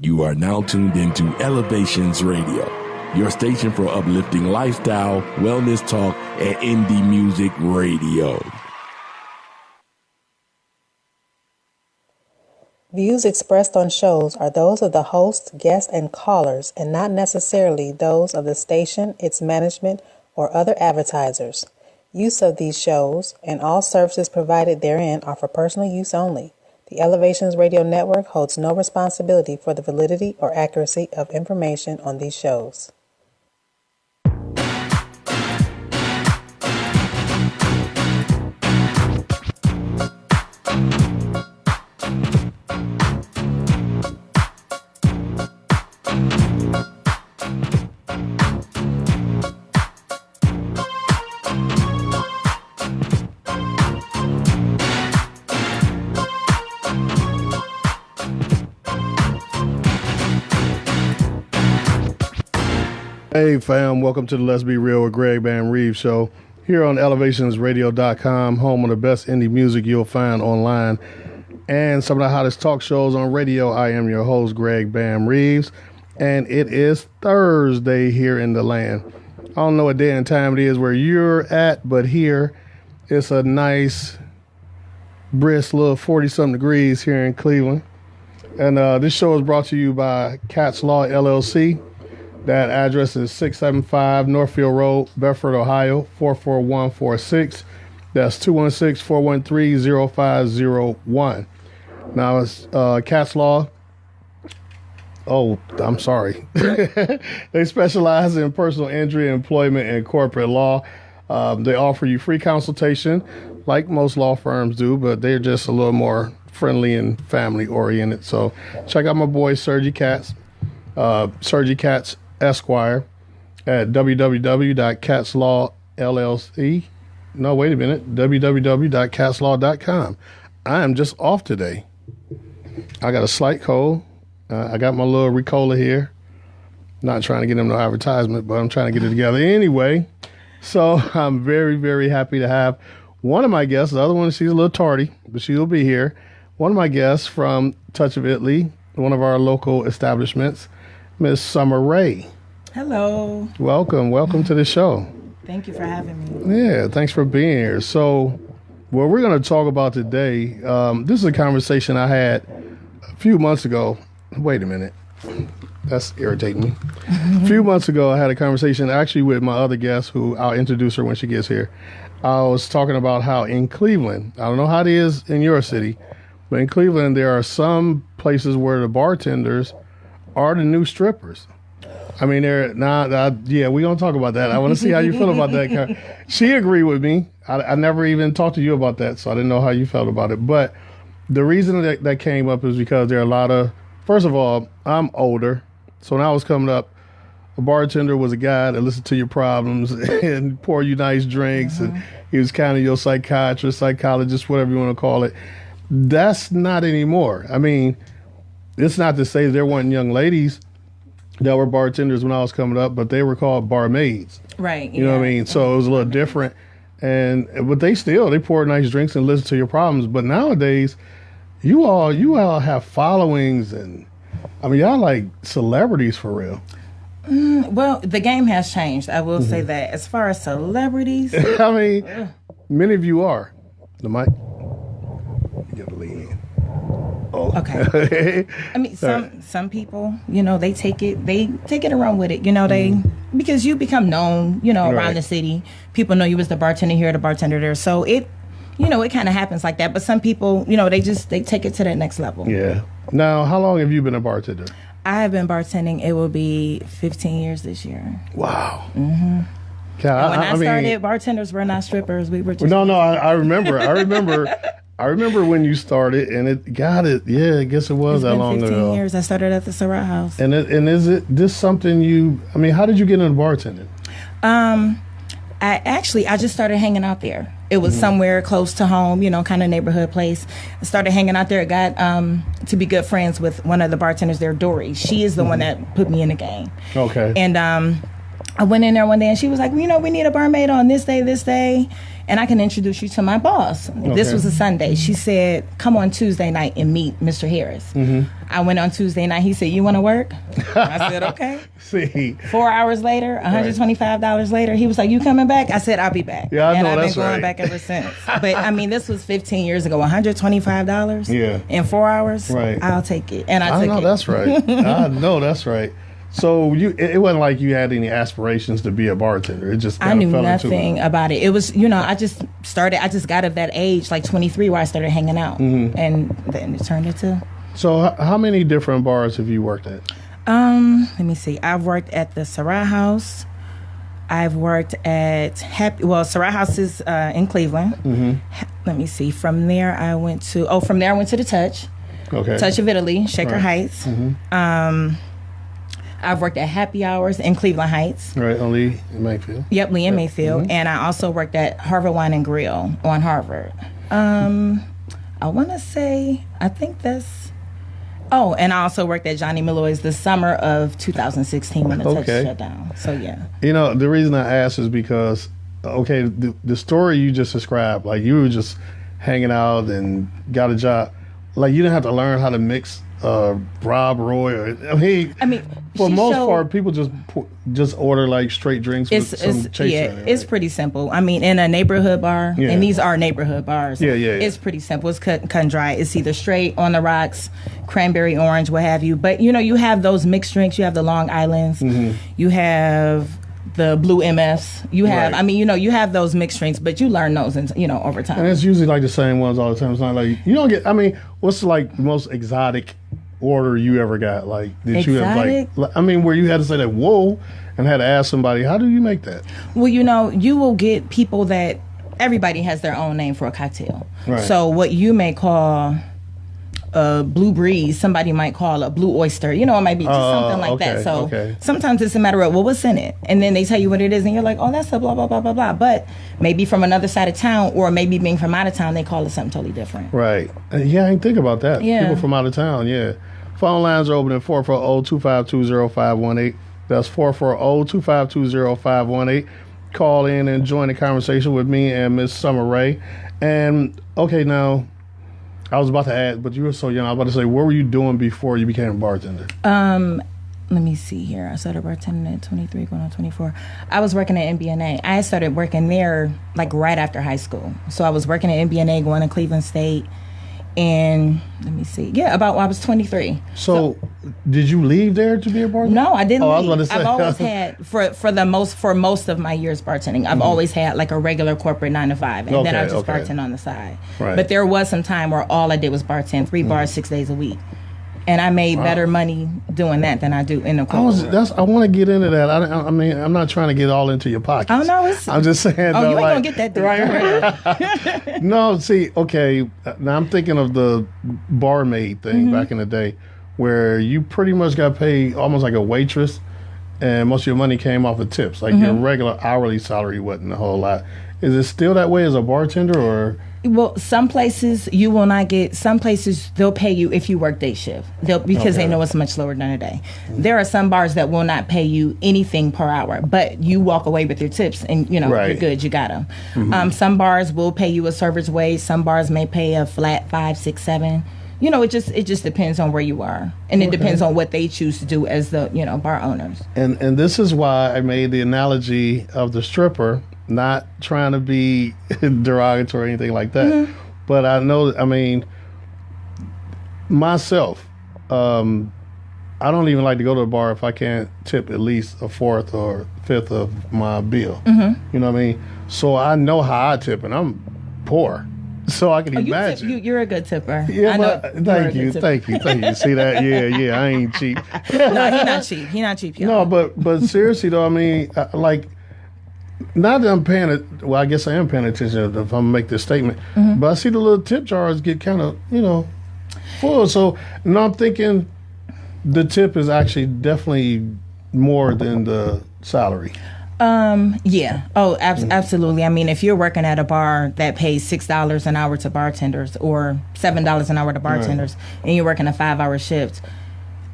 You are now tuned into Elevations Radio, your station for uplifting lifestyle, wellness talk, and indie music radio. Views expressed on shows are those of the host, guests, and callers, and not necessarily those of the station, its management, or other advertisers. Use of these shows and all services provided therein are for personal use only. The Elevations Radio Network holds no responsibility for the validity or accuracy of information on these shows. Hey fam, welcome to the Let's Be Real with Greg Bam Reaves show here on elevationsradio.com, home of the best indie music you'll find online and some of the hottest talk shows on radio. I am your host, Greg Bam Reaves, and it is Thursday here in the land. I don't know what day and time it is where you're at, but here it's a nice brisk little 40-something degrees here in Cleveland. And this show is brought to you by Cat's Law LLC. That address is 675 Northfield Road, Bedford, Ohio, 44146. That's 216-413-0501. Now, it's Cat's Law. Oh, I'm sorry. They specialize in personal injury, employment, and corporate law. They offer you free consultation, like most law firms do, but they're just a little more friendly and family-oriented. So check out my boy, Sergi Katz. Sergi Katz Esquire at www.catslawllc. No, wait a minute. www.catslaw.com. I am just off today. I got a slight cold. I got my little Ricola here. Not trying to get them no advertisement, but I'm trying to get it together anyway. So I'm very, very happy to have one of my guests. The other one, she's a little tardy, but she'll be here. One of my guests from Touch of Italy, one of our local establishments, Miss Somerae. Hello. Welcome to the show. Thank you for having me. Yeah, thanks for being here. So, what we're going to talk about today, this is a conversation I had a few months ago. Wait a minute. That's irritating me. A few months ago, I had a conversation actually with my other guest, who I'll introduce her when she gets here. I was talking about how in Cleveland, I don't know how it is in your city, but in Cleveland, there are some places where the bartenders are the new strippers. I mean, they're not. Yeah, we're gonna talk about that. I want to see how you feel about that. She agreed with me. I never even talked to you about that, so I didn't know how you felt about it. But the reason that came up is because there are a lot of. First of all, I'm older, so when I was coming up, a bartender was a guy that listened to your problems and pour you nice drinks, and he was kind of your psychiatrist, psychologist, whatever you want to call it. That's not anymore. I mean, it's not to say there weren't young ladies that were bartenders when I was coming up, but they were called barmaids. Right. You know what I mean? So it was a little different. But they pour nice drinks and listen to your problems. But nowadays, you all have followings, and I mean, y'all like celebrities for real. Well, the game has changed. I will say that. As far as celebrities, I mean, many of you are. The mic. Get the lead in. Oh. Okay. I mean, some people, they take it and run with it. Because you become known, around the city. People know you as the bartender here, the bartender there. So it kind of happens like that. But some people, they take it to that next level. Yeah. Now, how long have you been a bartender? I have been bartending. It will be 15 years this year. Wow. Mm-hmm. Yeah, when I started, bartenders were not strippers. We were just... No, I remember. I remember when you started, and it got it. Yeah, I guess it was that long ago. 15 years. I started at the Somerae house. And is it this something how did you get into bartending? I just started hanging out there. It was somewhere close to home, kind of neighborhood place. I started hanging out there. I got to be good friends with one of the bartenders there, Dory. She is the one that put me in the game. Okay. And I went in there one day and she was like, we need a barmaid on this day, and I can introduce you to my boss. Okay. This was a Sunday. She said, come on Tuesday night and meet Mr. Harris. I went on Tuesday night. He said, you want to work? I said, okay. See, 4 hours later, $125 later, he was like, you coming back? I said, I'll be back. Yeah, I know, and I've that's been going right. back ever since. But I mean, this was 15 years ago. $125 in 4 hours. Right. I'll take it. And I took know it. That's right. I know that's right. So it wasn't like you had any aspirations to be a bartender. It just I knew nothing about it. It was, I just got of that age, like 23, where I started hanging out, and then it turned into. So how many different bars have you worked at? Let me see. I've worked at the Somerae House. I've worked at Somerae House is in Cleveland. Let me see. From there I went to the Touch. Okay. Touch of Italy, Shaker Heights. I've worked at Happy Hours in Cleveland Heights. Right, on Lee and Mayfield. Yep, Lee and Mayfield. And I also worked at Harvard Wine and Grill on Harvard. I want to say, I think that's... Oh, and I also worked at Johnny Malloy's the summer of 2016 when the Touch shut down. So, yeah. The reason I asked is because, the story you just described, like you were just hanging out and got a job. Like you didn't have to learn how to mix Rob Roy. For most part, people just order like straight drinks with some chaser in it, it's pretty simple. I mean, in a neighborhood bar, and these are neighborhood bars. It's pretty simple. It's cut and dry. It's either straight, on the rocks, cranberry, orange, what have you. But you have those mixed drinks. You have the Long Islands. You have the blue MFs. You have, you have those mixed drinks, but you learn those, over time. And it's usually like the same ones all the time. It's not like you don't get. What's like the most exotic order you ever got? Like, did you have where you had to say that whoa, and had to ask somebody, how do you make that? Well, you will get people that everybody has their own name for a cocktail. Right. So what you may call a blue breeze, somebody might call a blue oyster. It might be just something like that. So sometimes it's a matter of, what's in it? And then they tell you what it is, and you're like, that's a blah, blah, blah, blah, blah. But maybe from another side of town, or maybe being from out of town, they call it something totally different. Right. Yeah, I didn't think about that. Yeah. People from out of town, yeah. Phone lines are open at 440-252-0518. That's 440-252-0518. Call in and join the conversation with me and Miss Somerae. And, now... I was about to add, but you were so young. I was about to say, what were you doing before you became a bartender? Let me see here. I started bartending at 23, going on 24. I was working at MBNA. I started working there like right after high school. So I was working at MBNA, going to Cleveland State. And let me see. Yeah, about when I was 23. So did you leave there to be a bartender? No, I didn't leave. I was about to say. I've always had, for most of my years bartending, I've always had like a regular corporate 9 to 5. And then I just bartend on the side. Right. But there was some time where all I did was bartend, 3 bars, 6 days a week. And I made better money doing that than I do in the corporate. I want to get into that. I'm not trying to get all into your pockets. Oh, no. I'm just saying. You ain't going to get that deep. Right. No, see, now I'm thinking of the barmaid thing back in the day where you pretty much got paid almost like a waitress, and most of your money came off of tips. Like your regular hourly salary wasn't a whole lot. Is it still that way as a bartender, or... Well, some places you will not get. Some places they'll pay you if you work day shift, because they know it's much slower during the day. There are some bars that will not pay you anything per hour, but you walk away with your tips, and you're good. You got them. Some bars will pay you a server's wage. Some bars may pay a flat 5, 6, 7. It just depends on where you are, and it depends on what they choose to do as the bar owners. And this is why I made the analogy of the stripper. Not trying to be derogatory or anything like that. But I know, myself, I don't even like to go to a bar if I can't tip at least a fourth or fifth of my bill. You know what I mean? So I know how I tip, and I'm poor. So I can imagine. You're a good tipper. Yeah, thank you. See that? Yeah, I ain't cheap. No, he's not cheap. He's not cheap. No, but seriously though, not that I'm paying it. Well, I guess I am paying attention if I'm gonna make this statement. But I see the little tip jars get kind of, full. So now I'm thinking the tip is actually definitely more than the salary. Yeah. Oh, absolutely. If you're working at a bar that pays $6 an hour to bartenders or $7 an hour to bartenders, and you're working a 5-hour shift,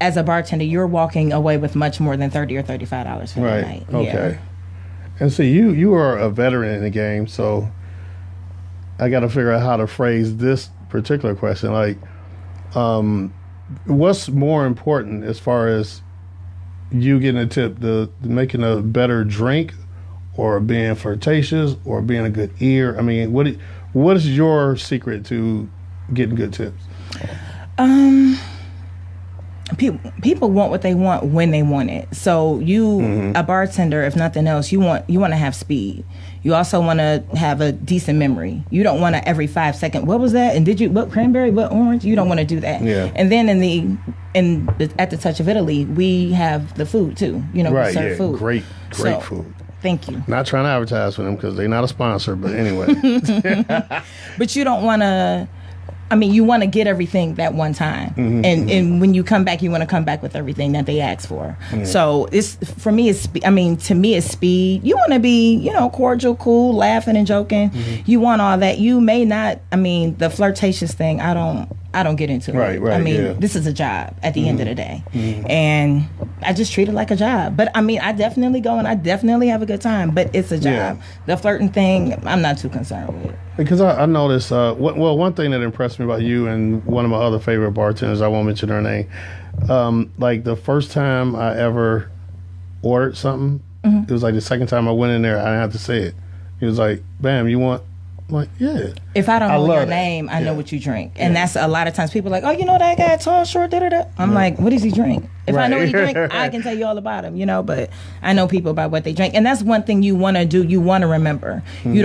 as a bartender, you're walking away with much more than $30 or $35 for the night. Okay. And see, you are a veteran in the game, so I got to figure out how to phrase this particular question. Like, what's more important as far as you getting a tip, the making a better drink, or being flirtatious, or being a good ear? I mean, what is your secret to getting good tips? People want what they want when they want it. So you, a bartender, if nothing else, you want to have speed. You also want to have a decent memory. You don't want to every 5 seconds. What was that? And what cranberry? What orange? You don't want to do that. Yeah. And then at the Touch of Italy, we have the food too. We serve food. Great food. Thank you. Not trying to advertise for them because they're not a sponsor, but anyway. But you don't want to. I mean, you want to get everything that one time, and when you come back, you want to come back with everything that they asked for. So to me, it's speed. You want to be, cordial, cool, laughing and joking. You want all that. You may not. I mean, the flirtatious thing, I don't get into it. Right. I mean, this is a job at the end of the day, and I just treat it like a job. But I mean, I definitely go and I definitely have a good time. But it's a job. Yeah. The flirting thing, I'm not too concerned with. Because I noticed, one thing that impressed me about you and one of my other favorite bartenders, I won't mention her name, like the first time I ever ordered something, it was like the second time I went in there, I didn't have to say it. He was like, "Bam, you want?" I'm like, yeah. If I don't know your name, I know what you drink. And that's a lot of times people are like, "Oh, you know that guy, tall, short, da-da-da." I'm like, what does he drink? If I know what he drink, I can tell you all about him, but I know people about what they drink. And that's one thing you want to do. You want to remember. You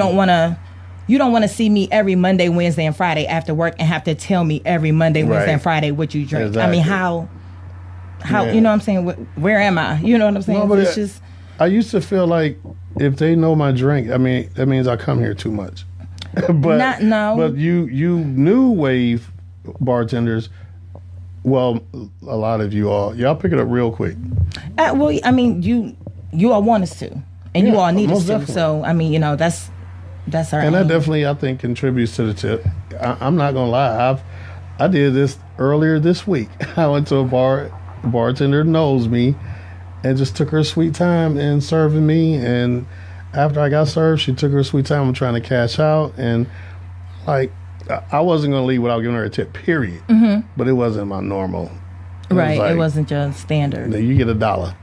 don't want to see me every Monday, Wednesday, and Friday after work and have to tell me every Monday, Wednesday, and Friday what you drink. Exactly. I mean, how you know what I'm saying? Where am I? You know what I'm saying? No, but I used to feel like if they know my drink, I mean, that means I come here too much. But you new wave bartenders, well, a lot of y'all pick it up real quick. Well, I mean, you all want us to, and you all need us to. Definitely. So I mean, that's our aim. That definitely, I think, contributes to the tip. I'm not gonna lie, I did this earlier this week. I went to a bar, the bartender knows me, and just took her sweet time in serving me. And after I got served, she took her sweet time trying to cash out. And like, I wasn't gonna leave without giving her a tip, period. But it wasn't my normal. It wasn't just standard. You get $1.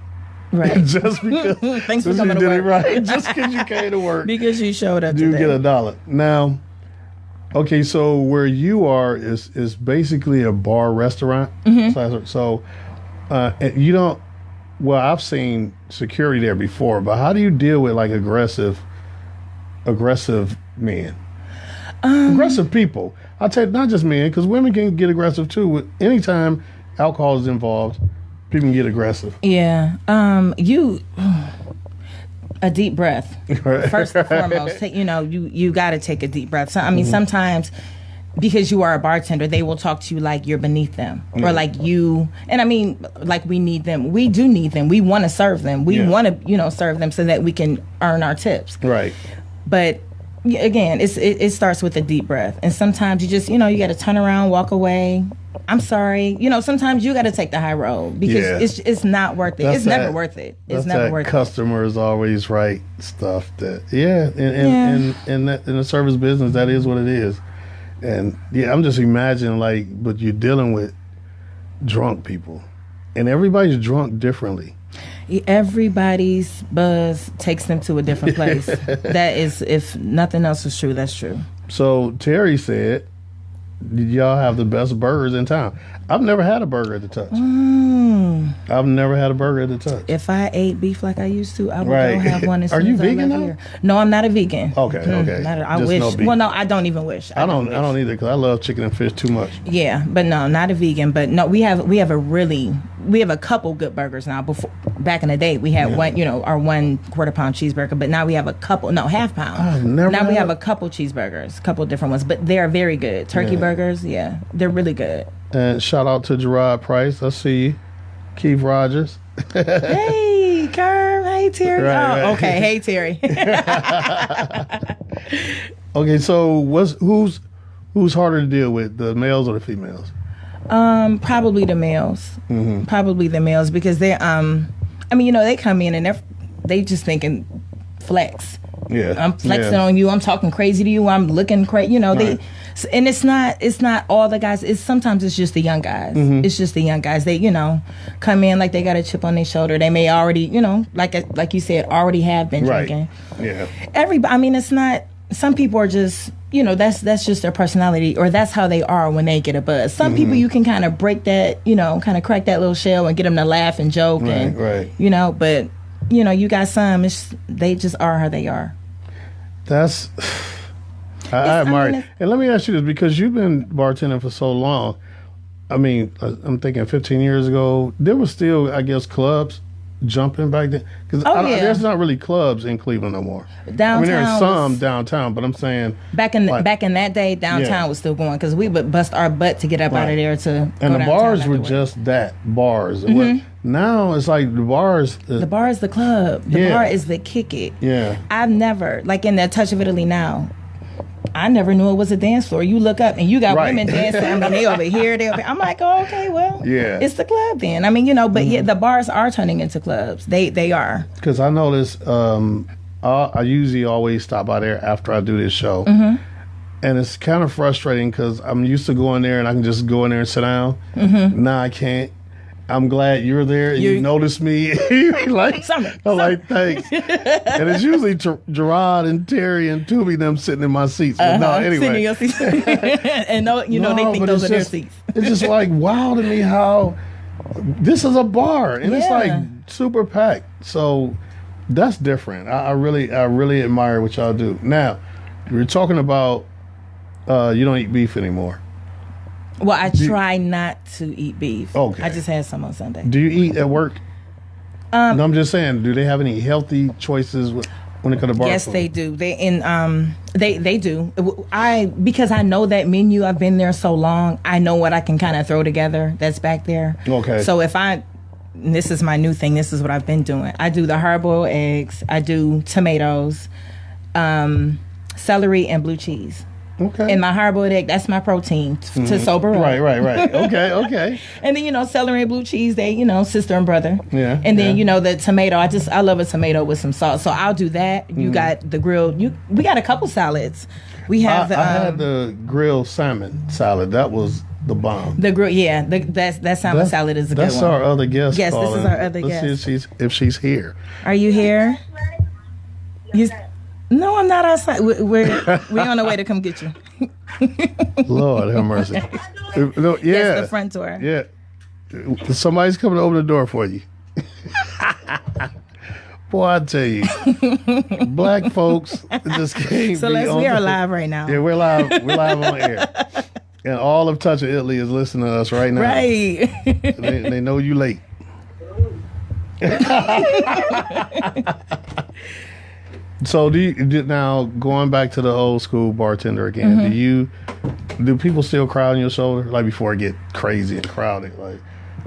Right. Just because thanks for coming to work. Right. Just because you came to work. Because you showed up today. You get $1. Now, okay, so where you are is basically a bar restaurant. So you don't, well, I've seen security there before, but how do you deal with like aggressive men? Aggressive people. I'll tell you, not just men, because women can get aggressive too. Anytime alcohol is involved, people can get aggressive. Yeah. A deep breath. First and foremost, you got to take a deep breath. So, I mean, sometimes because you are a bartender, they will talk to you like you're beneath them, or like you. And I mean, like we need them. We do need them. We want to serve them. We want to, serve them so that we can earn our tips. Right. But again, it starts with a deep breath, and sometimes you just, you got to turn around, walk away. I'm sorry. Sometimes you got to take the high road because it's not worth it. It's never worth it. It's never worth it. Customers always write stuff that, in the service business, that is what it is. And I'm just imagining but you're dealing with drunk people, and everybody's drunk differently. Everybody's buzz takes them to a different place. That is, if nothing else is true, that's true. So Terry said, "Did y'all have the best burgers in town?" I've never had a burger at the Touch. I've never had a burger at the Touch. If I ate beef like I used to, I would go have one. Are you vegan now? No, I'm not a vegan. Okay. I wish. No, I don't even wish. I don't either, because I love chicken and fish too much. Yeah, but no, not a vegan. But no, we have a couple good burgers now. Back in the day, we had one, our 1 quarter-pound cheeseburger, but now we have a couple, half pound. Now we have a couple cheeseburgers, a couple different ones, but they're very good. Turkey burgers, they're really good. And shout out to Gerard Price. I see you. Keith Rogers. Hey, Kerm. Hey, Terry. Right. Okay. Hey, Terry. Okay, so who's harder to deal with, the males or the females? Probably the males. Probably the males because they they come in and they just thinking flex. Yeah, I'm flexing on you. I'm talking crazy to you. I'm looking crazy. Right. And it's not all the guys. Sometimes it's just the young guys. It's just the young guys. They come in like they got a chip on their shoulder. They may already like you said already have been drinking. Yeah. Everybody. It's not. Some people are just that's just their personality or that's how they are when they get a buzz. Some people you can kind of break that kind of crack that little shell and get them to laugh and joke right. But you got some. They just are how they are. That's. I admire it. And let me ask you this, because you've been bartending for so long. I'm thinking 15 years ago, there was still, I guess, clubs jumping back then. Because there's not really clubs in Cleveland no more. Downtown there's some downtown, but I'm saying back in that day, downtown was still going because we would bust our butt to get up out of there to. And the bars were just that bars. Now it's like the bars. The bar is the club. The bar is the kick it. Yeah. I've never in the Touch of Italy now. I never knew it was a dance floor. You look up and you got women dancing. They over here. I'm like, oh, okay, well, it's the club then. But the bars are turning into clubs. They are. Because I notice I usually always stop by there after I do this show. And it's kind of frustrating because I'm used to going there and I can just go in there and sit down. Now I can't. I'm glad you're there. You notice me. I'm like, thanks. And it's usually Gerard and Terry and Tubi them sitting in my seats. But no, anyway. Sitting in your seats. And they think those are their seats. It's just like wow to me how this is a bar and it's like super packed. So that's different. I really admire what y'all do. Now, we're talking about you don't eat beef anymore. Well, I try not to eat beef. Okay. I just had some on Sunday. Do you eat at work? No, I'm just saying, do they have any healthy choices when it comes to bar Yes, food? they do. They do. Because I know that menu. I've been there so long. I know what I can kind of throw together that's back there. Okay. So this is my new thing. This is what I've been doing. I do the hard-boiled eggs. I do tomatoes, celery, and blue cheese. Okay. And my hard-boiled egg, that's my protein to sober up. Right. Okay. And then, celery and blue cheese, they, sister and brother. Yeah. And then, the tomato, I love a tomato with some salt. So I'll do that. You got the grilled, we got a couple salads. We have I had the grilled salmon salad. That was the bomb. The grill, that salmon salad is a good one. That's our other guest. Yes, this is our other guest. Let's see if she's here. Are you here? No, I'm not outside. We're on the way to come get you. Lord have mercy. Yes, the front door. Yeah. Somebody's coming to open the door for you. Boy, I tell you, black folks just can't Celeste, we are live right now. Yeah, we're live. We're live on air. And all of Touch of Italy is listening to us right now. Right. They know you late. So now going back to the old school bartender again, do people still crowd on your shoulder like before it get crazy and crowded? Like,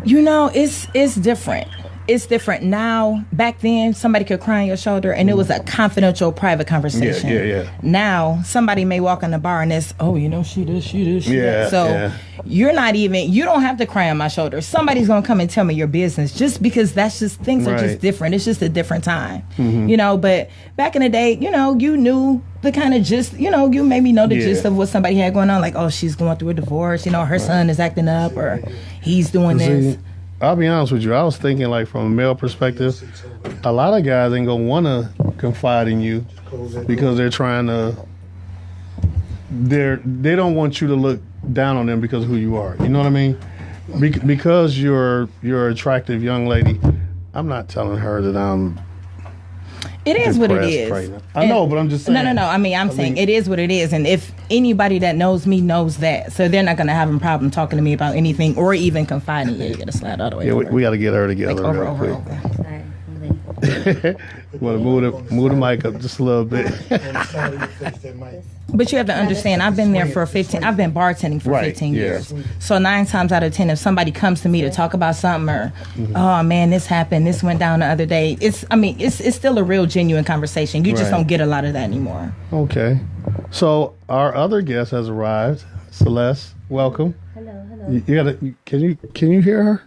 it's different. It's different now. Back then, somebody could cry on your shoulder, and it was a confidential, private conversation. Yeah. Now, somebody may walk in the bar, and it's, she this. Yeah. So you don't have to cry on my shoulder. Somebody's gonna come and tell me your business, just because things are just different. It's just a different time, But back in the day, you knew the kind of gist. You maybe know the gist of what somebody had going on, like, oh, she's going through a divorce. Her son is acting up, or he's doing this. I'll be honest with you. I was thinking, like, from a male perspective, a lot of guys ain't gonna want to confide in you because they're trying to. They don't want you to look down on them because of who you are. You know what I mean? Because you're an attractive young lady. I'm not telling her that I'm. It is what it is. Right now. I know, but I'm just saying. No. I'm saying it is what it is. And if anybody that knows me knows that, so they're not going to have a problem talking to me about anything or even confiding. Yeah, you got to slide all the way over. We got to get her together. Like over. Sorry. Well, move the mic up just a little bit. But you have to understand, I've been bartending for 15 years. So 9 times out of 10, if somebody comes to me to talk about something or, oh man, this happened, this went down the other day, it's still a real genuine conversation. You just don't get a lot of that anymore. Okay. So our other guest has arrived. Celeste, welcome. Hello. You gotta. Can you hear her?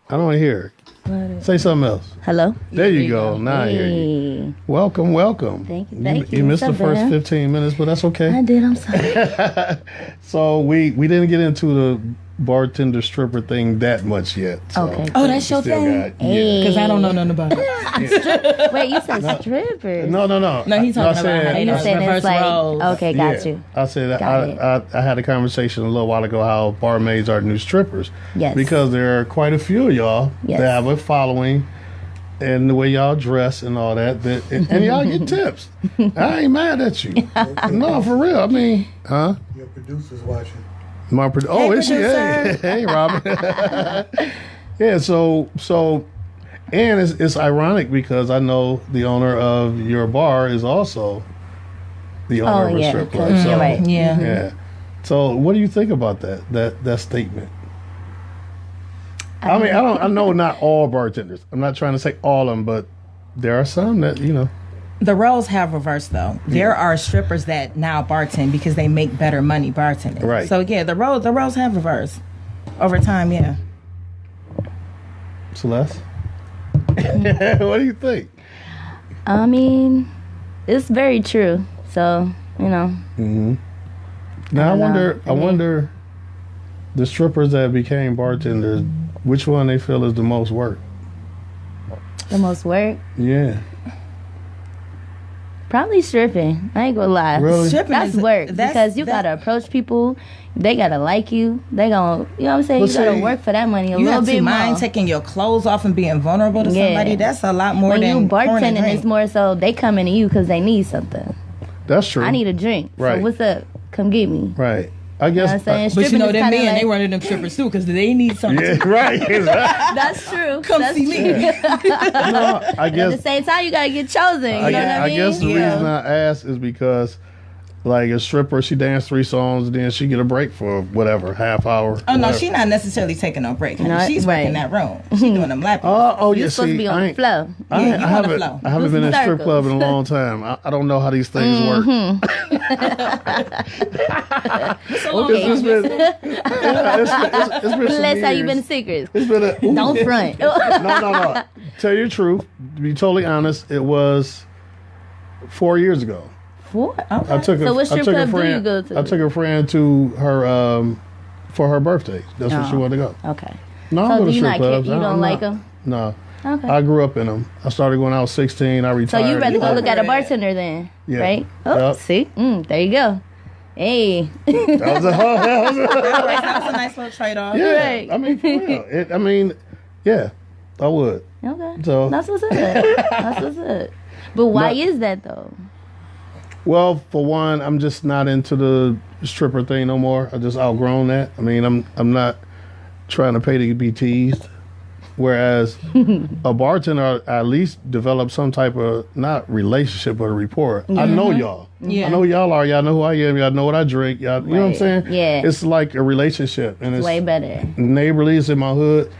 I don't hear her. Say something else. Hello. There you go. Now I hear you. Welcome. Thank you. You missed the first 15 minutes, but that's okay. I did. I'm sorry. So we didn't get into the bartender stripper thing that much yet. So Okay. Oh, that's your thing? Because I don't know nothing about it. Wait, you said strippers? No. No, he's talking about how they You said reverse it's like roles. okay, got you. I said Got I had a conversation a little while ago how barmaids are new strippers. Yes. Because there are quite a few of y'all Yes. that have a following and the way y'all dress and all that, and y'all get tips. I ain't mad at you. No, for real. I mean, huh? Your producer's watching. Is she? Hey, Robin. Yeah. So, and it's ironic because I know the owner of your bar is also the owner of a strip club. So, you're right. Yeah. So, what do you think about that statement? I mean, I know not all bartenders. I'm not trying to say all of them, but there are some that The roles have reversed, though. There are strippers that now bartend because they make better money bartending. Right. So yeah, the roles have reversed over time. Yeah. Celeste, what do you think? I mean, it's very true. So Now I wonder, the strippers that became bartenders, which one they feel is the most work? the most work, Yeah. probably stripping. I ain't gonna lie. Really? Stripping That's is- work that's- because you that- gotta approach people. They gotta like you. They gonna, you know what I'm saying? But You gotta see, work for that money a You little have bit to more. mind taking your clothes off and being vulnerable to Yeah. somebody. That's a lot more When than you pouring a bartending, drink. it's more so they coming to you because they need something. That's true. I need a drink. Right. So what's up? Come get me. Right. I You know guess. what I'm saying? But you Stripping know is them kinda men, like- they running them strippers too because they need something. Yeah. Right. That's true. Come That's see true. me. No, I At guess. the same time, you gotta get chosen. You know what I I mean? guess the Yeah. reason I asked is because, like, a stripper, she danced 3 songs, and then she get a break for whatever, half hour. Oh no, whatever. she's not necessarily taking no break. honey. No, She's working right. that room. She's doing them lapping. Oh, yeah. You're supposed to be on I the ain't- flow. I Yeah, you on the haven't, flow. I haven't Do been in a some strip club in a circles. long time. I don't know how these things work. It's been some Let's how you years. been in secrets. It's been a, Don't front. No. Tell you the truth, to be totally honest, it was 4 years ago. What? I took So what strip a club do you friend. go to? I took a friend to her for her birthday. That's where she Oh. wanted to go. Okay. No, So I go do to you strip not clubs. you I'm don't like not- them? No. Okay. I grew up in them. I started when I was 16. I So retired. you rather go Yeah. look at a bartender then, Yeah. right? Oh, Yep. see, there you go. Hey, That was a That's a nice little trade off. yeah. Right. I mean, for real. Yeah, I would. okay. So- That's what's up. That's what's up. But why is that though? Well, for one, I'm just not into the stripper thing no more. I just outgrown that. I mean, I'm not trying to pay to be teased. Whereas a bartender at least develop some type of not relationship but a rapport. I know y'all. Yeah. I know who y'all are. Y'all know who I am. Y'all know what I drink. Y'all, you know what I'm Right. saying? Yeah. It's like a relationship, and it's Way better. neighborly. It's in my hood.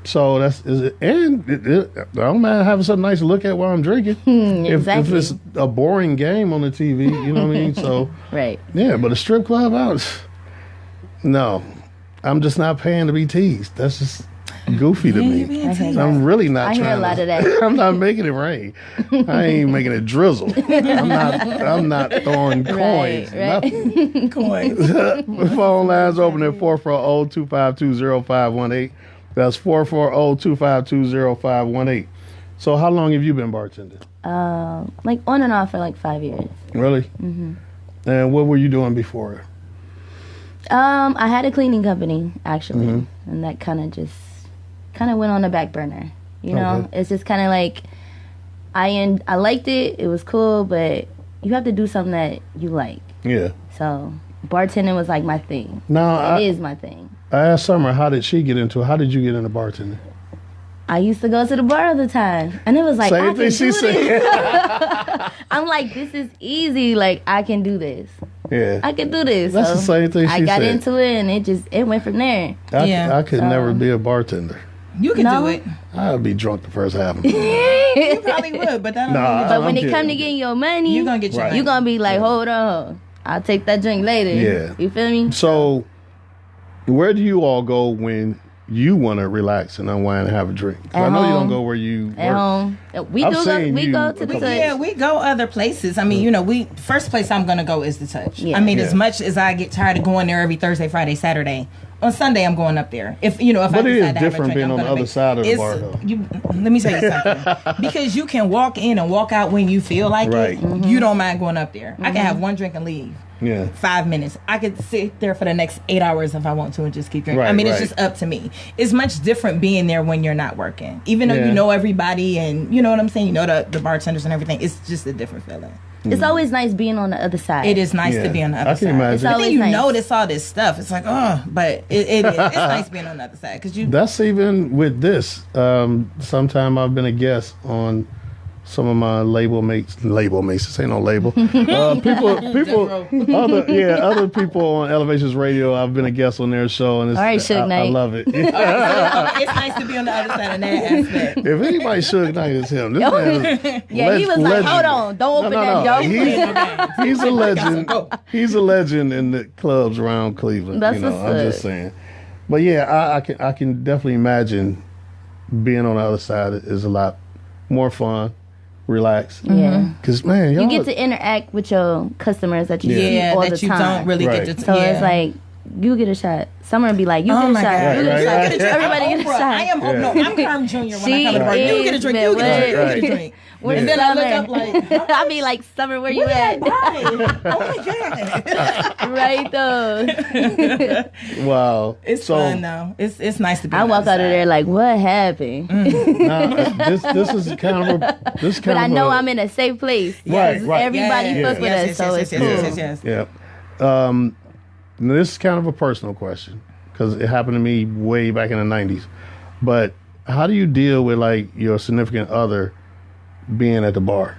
So I don't mind having something nice to look at while I'm drinking. If exactly. it's a boring game on the TV, you know what I mean? So Right. yeah, but a strip club no, I'm just not paying to be teased. That's just goofy to me. I hear I'm really not I trying hear a lot to, of that. I'm not making it rain. I ain't making it drizzle. I'm not throwing coins. Right. Nothing. Coins. Phone lines open at 440-252-0518. That's 440-252-0518. So how long have you been bartending? Like on and off for like 5 years. Really? Mm-hmm. And what were you doing before? I had a cleaning company actually, Mm-hmm. and that kind of went on the back burner. You know, Okay. it's just kind of like I liked it. It was cool, but you have to do something that you like. Yeah. So bartending was like my thing. Now, It is my thing. I asked Summer, how did she get into it? How did you get into bartending? I used to go to the bar all the time, and it was like I Same can thing do she this. said. I'm like, this is easy. Like I can do this. Yeah. I can do this. That's So the same thing I she got said. into it, and it went from there. Yeah. I could never be a bartender. You can No. do it. I'd be drunk the first half. You probably would, but that don't Nah, mean But I'm when it kidding, come I'm to kidding. getting your money, you're gonna get your Right. you gonna be like, hold on. I'll take that drink later. Yeah. You feel me? So, where do you all go when you want to relax and unwind and have a drink? 'Cause I know you don't go where you work. At home. We I've do go. seen We you go a to the couple- touch. Yeah, we go other places. I mean, first place I'm gonna go is the touch. Yeah. I mean, Yeah. as much as I get tired of going there every Thursday, Friday, Saturday, on Sunday I'm going up there. If I But it is decide to have a different drink, being I'm on the gonna other make- side of the it's- bar, though. Let me tell you something. Because you can walk in and walk out when you feel like Right. it. You don't mind going up there. I can have one drink and leave. Yeah. 5 minutes. I could sit there for the next 8 hours if I want to and just keep drinking. Right, I mean, it's right. just up to me. It's much different being there when you're not working. Even though Yeah. you know everybody and you know what I'm saying, you know the bartenders and everything. It's just a different feeling. It's always nice being on the other side. It is nice Yeah. to be on the I other can side. imagine. It's But always then you nice. notice all this stuff. It's like, but it is. It's nice being on the other side because you. That's even with this. Sometime I've been a guest on some of my label mates. This ain't no label. Other people on Elevations Radio. I've been a guest on their show, and it's, All right, Suge I Knight. love it. It's nice to be on the other side of that aspect. If anybody Suge Knight is him. This man is Yeah, he was like, hold on, don't open that door. He's a legend. He's a legend in the clubs around Cleveland. That's I'm what's just saying. But yeah, I can definitely imagine being on the other side is a lot more fun, relax. Yeah. Because man, y'all You get to interact with your customers that you see Yeah, all that the you time. don't really Right. get to. So yeah. it's like, you get a shot. Summer be like, you Oh get a my shot. God. You get a Right, shot. right. Everybody get a Oprah. shot. I am. Yeah. No, I'm Carm Jr. when I She come to the bar. You get a drink. You get a drink. You get a drink. Where's And then I look up like, I be like, Summer, where you at? oh my God. Right though. wow. It's fun though. It's nice to be. I on walk the out of side. there like, what happened? This is kind of a this kind But I of know a, I'm in a safe place. Right, Because right. Everybody Yeah. fuck with Yes, us, so yes, it's cool. yes. Yeah. Now this is kind of a personal question because it happened to me way back in the 90s. But how do you deal with like your significant other being at the bar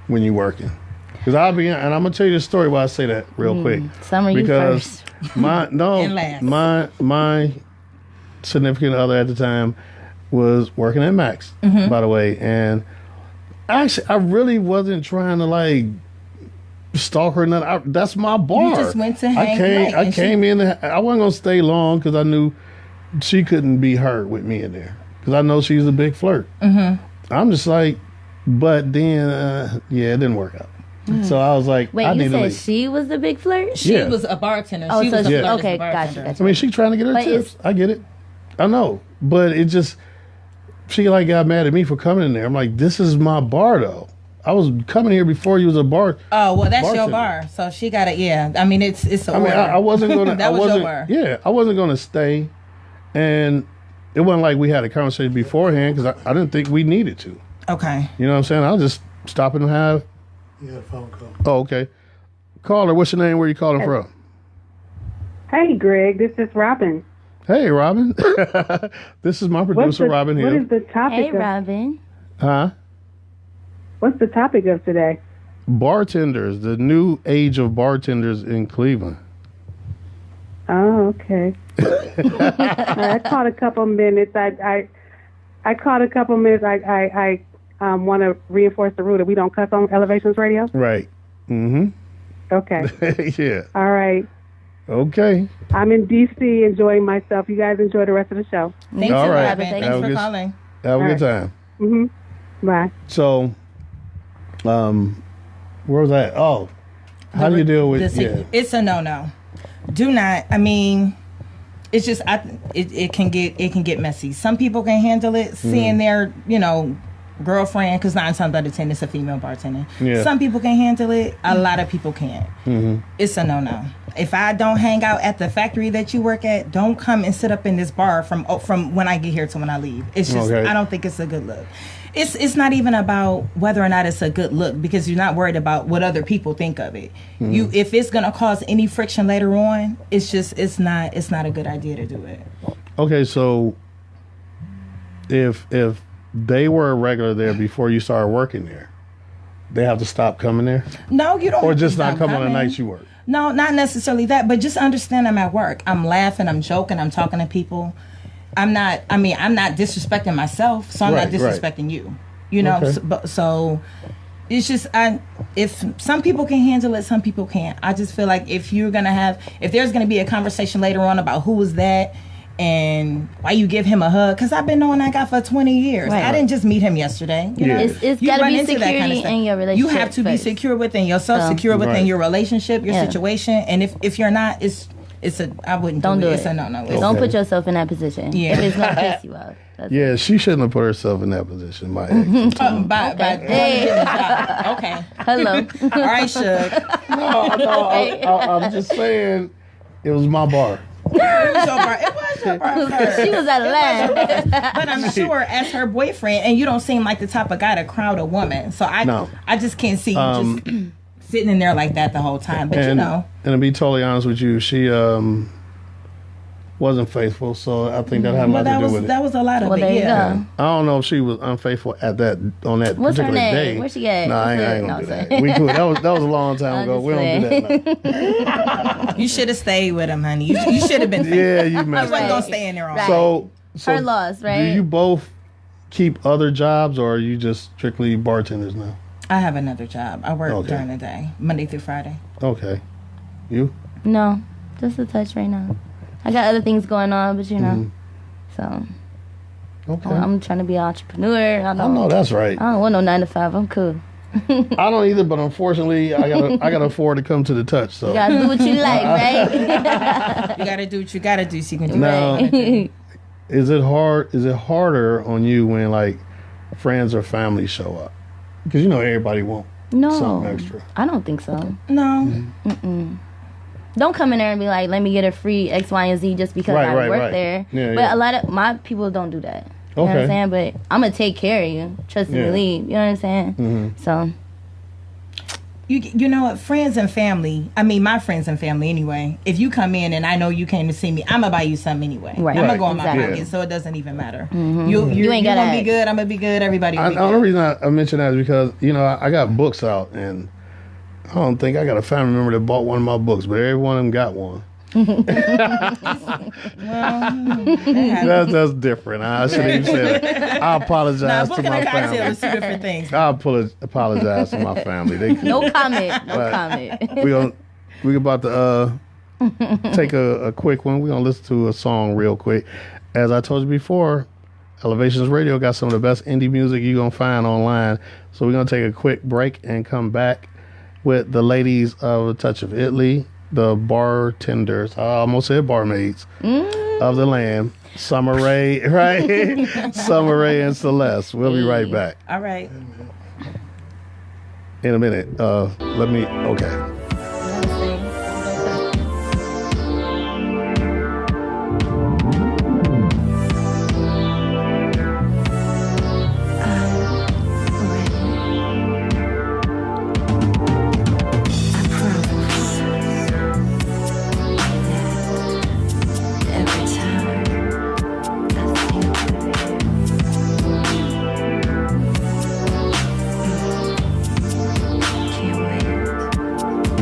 when you're working? Because I'll be, and I'm gonna tell you the story why I say that real quick. Summer, you Because first. my significant other at the time was working at Max, by the way, and actually I really wasn't trying to like stalk her. Nothing. That's my bar. You just went to hang right, I and came in. I wasn't gonna stay long because I knew she couldn't be hurt with me in there because I know she's a big flirt. I'm just like, but then it didn't work out. So I was like, Wait, I you need to said leave. she was the big flirt? She Yeah. was a bartender. Oh, She so was a she- flirt as a okay, bartender. gotcha. I mean, she's trying to get her But tips. it's- I get it. I know. But it just, she like got mad at me for coming in there. I'm like, this is my bar though. I was coming here before you was a bar. Oh well, that's your bartender. bar, so she got it. Yeah, I mean it's a I mean, order. I wasn't going to. That I was wasn't. your bar. Yeah, I wasn't going to stay, and it wasn't like we had a conversation beforehand because I didn't think we needed to. Okay. You know what I'm saying? I'll just stop and have. You got a phone call. Oh, okay. Caller, what's your name? Where you calling from? Hey, Greg, this is Robin. Hey, Robin. This is my producer, Robin What Hill. is the topic Hey, of, Robin. Huh? What's the topic of today? Bartenders, the new age of bartenders in Cleveland. Oh, okay. I caught a couple minutes. I caught a couple minutes. I want to reinforce the rule that we don't cuss on Elevations Radio. Right. Mm-hmm. Okay. Yeah. All right. Okay. I'm in D.C. enjoying myself. You guys enjoy the rest of the show. Thanks, All right. Robin. Thank Thanks you. for Have a calling. Have a All good time. Bye. So, where was I? Oh, how do you deal with? Yeah. It's a no. Do not. I mean, it's just it can get messy. Some people can handle it, seeing their girlfriend, because 9 times out of 10 it's a female bartender. Yeah. Some people can handle it. A lot of people can't. It's a no. If I don't hang out at the factory that you work at, don't come and sit up in this bar from when I get here to when I leave. It's just Okay. I don't think it's a good look. It's not even about whether or not it's a good look, because you're not worried about what other people think of it. If it's gonna cause any friction later on, it's not a good idea to do it. Okay, so if they were a regular there before you started working there, they have to stop coming there, No, you don't. or have to just not stop come on the coming. nights you work. No, not necessarily that, but just understand I'm at work. I'm laughing, I'm joking, I'm talking to people. I'm not disrespecting myself, so I'm not Right, right. disrespecting you. You know, Okay. so It's just if some people can handle it, some people can't. I just feel like if there's gonna be a conversation later on about who was that and why you give him a hug, because I've been knowing that guy for 20 years. Right. I didn't just meet him yesterday. You know? It's got to be security in your relationship. You have to be secure within yourself, secure within your relationship, your situation, and if you're not, I wouldn't do it. It's a no. Don't put yourself in that position. Yeah. If it's not piss you off. Yeah, she shouldn't have put herself in that position. My ex. Okay. Hello. All right, Shug. No. I'm just saying, it was my bar. It was your bar. She was at a But I'm sure, as her boyfriend, and you don't seem like the type of guy to crowd a woman. So I just can't see you just sitting in there like that the whole time. But And to be totally honest with you, she wasn't faithful, so I think that had a lot to do with it. That was a lot of it. There you go. I don't know if she was unfaithful on that What's particular her name? day. Where she at? No, I ain't gonna do that. We could. That was a long time ago. We don't do that now. You should have stayed with him, honey. You should have been faithful. Yeah, you messed I wasn't up. gonna stay in there all Right. So Her loss, right? Do you both keep other jobs, or are you just strictly bartenders now? I have another job. I work during the day, Monday through Friday. Okay. You? No, just a touch right now. I got other things going on, but so Okay. I'm trying to be an entrepreneur. I know that's right. I don't want no 9 to 5. I'm cool. I don't either, but unfortunately, I gotta afford to come to the touch. So You gotta do what you like, right? You gotta do what you gotta do so you can do now, Right. is it harder on you when like friends or family show up? Because everybody wants something extra. I don't think so. No. Don't come in there and be like, let me get a free X, Y, and Z just because I work there. Yeah, but a lot of my people don't do that. You know what I'm saying? But I'm going to take care of you. Trust me, leave. You know what I'm saying? Mm-hmm. So. You know what? Friends and family, my friends and family anyway, if you come in and I know you came to see me, I'm going to buy you something anyway. Right. I'm going to go in my Exactly. pocket, so it doesn't even matter. Mm-hmm. You ain't going gotta to be good, I'm going to be good, everybody will be The good. only reason I mention that is because, I got books out, and I don't think I got a family member that bought one of my books, but every one of them got one. That's different. I shouldn't even say that. I apologize to my family. It's two different things. I apologize to my family. No comment. No comment. We about to take a quick one. We're gonna listen to a song real quick. As I told you before, Elevations Radio got some of the best indie music you're gonna find online. So we're gonna take a quick break and come back with the ladies of A Touch of Italy, the bartenders, I almost said barmaids of the land, Somerae, right? Somerae and Celeste. We'll be right back. All right. In a minute. Okay. Can't wait.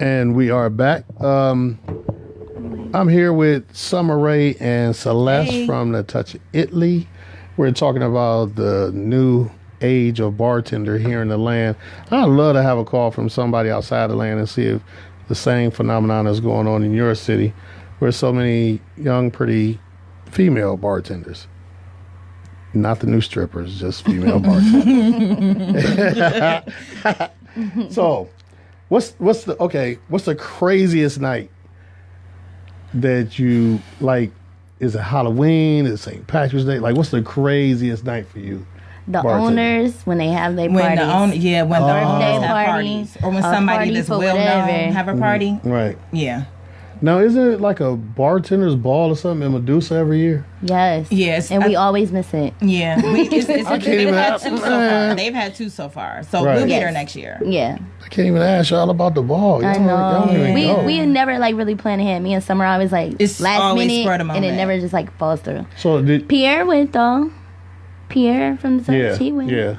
And we are back. I'm here with Somerae and Celeste from the Touch of Italy. We're talking about the new age of bartender here in the land. I'd love to have a call from somebody outside the land and see if the same phenomenon is going on in your city, where so many young, pretty female bartenders. Not the new strippers, just female bartenders. So, what's the craziest night that you like? Is it Halloween? Is it St. Patrick's Day? Like, what's the craziest night for you? The owners, when they have their parties. When the owners have parties. Or when somebody that's well-known have a party. Right. Yeah. Now, isn't it like a bartender's ball or something in Medusa every year? Yes. Yes. And we always miss it. Yeah. They've had two so far. So Right. we'll be there next year. Yeah. I can't even ask y'all about the ball. I know. Y'all don't even go. We never like really plan ahead. Me and Summer always like It's last always minute, spur of the and it moment. never just like falls through. So did Pierre went though. Pierre from the Touch, he went. Yeah.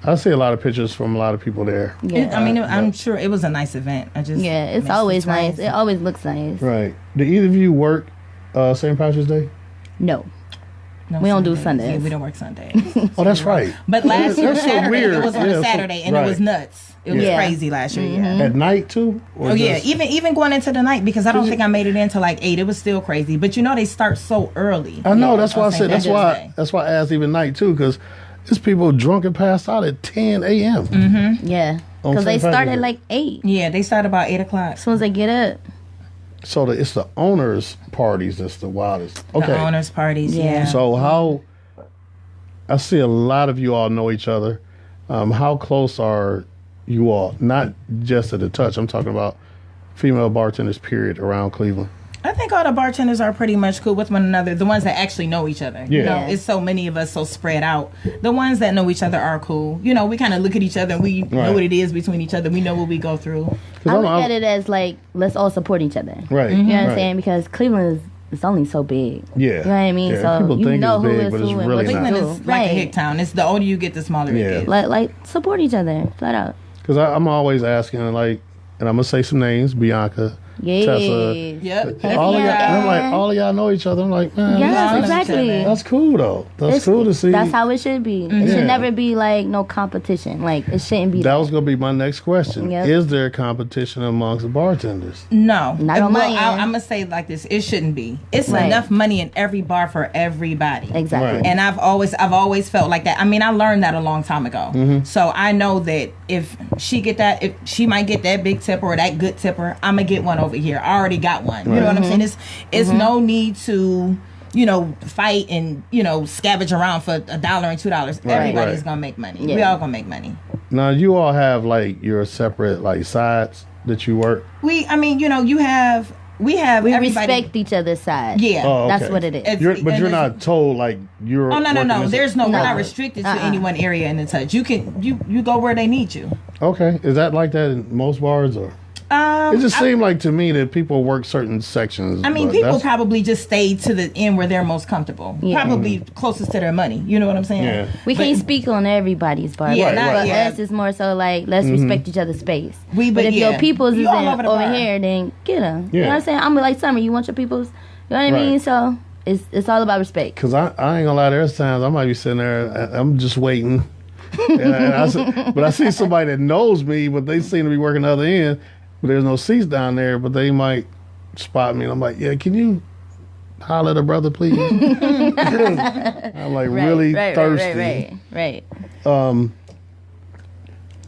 I see a lot of pictures from a lot of people there. Yeah. I'm sure it was a nice event. Yeah, it's always nice. It always looks nice. Right. Do either of you work St. Patrick's Day? No. We don't do Sundays. Yeah, we don't work Sundays. Oh, that's right. But last year, That's so Saturday, weird. it was on Yeah, a Saturday, and right. it was nuts. It was Yeah. crazy last year, yeah. At night, too? Or Oh, yeah. just- Even going into the night, because I don't think I made it into like 8. It was still crazy. But you know, they start so early. I know. That's why I on said. St. That's why I asked even night, too, because there's people drunk and passed out at 10 a.m. Mm-hmm. Yeah. On Because they St. start Patrick's at Day. like 8. Yeah, they start about 8 o'clock. As soon as they get up. So it's the owners' parties that's the wildest. Okay. The owners' parties, yeah. So how? I see a lot of you all know each other. How close are you all? Not just at the Touch. I'm talking about female bartenders, period, around Cleveland. I think all the bartenders are pretty much cool with one another. The ones that actually know each other. You know, Yeah. it's so many of us so spread out. The ones that know each other are cool. You know, we kind of look at each other and we Right. know what it is between each other. We know what we go through. I look at it as like, let's all support each other. Right. You know what I'm right. saying? Because Cleveland is only so big. Yeah. You know what I mean? Yeah, So people you think know it's who big, is but it's who and really what they not. Cleveland do. is like a hick town. It's the older you get, the smaller Yeah. it gets. Like support each other, flat out. Because I'm always asking, like, and I'm gonna say some names: Bianca, Yes. Tessa. Yep. All of y'all, Yeah. and I'm like, all of y'all know each other. I'm like, man, Yes, know each exactly. other. that's cool though. That's It's- cool to see. That's how it should be. It Yeah. should never be like no competition. Like it shouldn't be. That was gonna be my next question. Yep. Is there competition amongst the bartenders? No. Not on my end. I'm going to say it like this. It shouldn't be. It's Right. enough money in every bar for everybody. Exactly. Right. And I've always felt like that. I mean, I learned that a long time ago. Mm-hmm. So I know that if she might get that big tipper or that good tipper, I'm gonna get one over here. I already got one. You know what I'm saying? It's no need to, fight and, scavenge around for $1 and $2. Everybody's Right. gonna make money. Yeah. We all gonna make money. Now you all have like your separate like sides that you work. We have we everybody. respect each other's side. Yeah. Oh, That's okay. what it is. It's- You're and not it's- told like you're. Oh no! working this- We're No. not restricted to any one area in the Touch. You can you go where they need you. Okay, is that like that in most bars or? It just seemed like to me that people work certain sections. I mean, people probably just stay to the end where they're most comfortable. Yeah. Probably closest to their money. You know what I'm saying? Yeah. We can't speak on everybody's bar. Yeah, but us is more so like, let's respect each other's space. But if your people's is over here, then get them. You know what I'm saying? I'm like, Summer, you want your people's? You know what I mean? So it's all about respect. Because I ain't gonna lie, there's times I might be sitting there, I'm just waiting. But I see somebody that knows me, but they seem to be working the other end. But there's no seats down there, but they might spot me. And I'm like, yeah, can you holler at a brother, please? I'm like really thirsty. Right.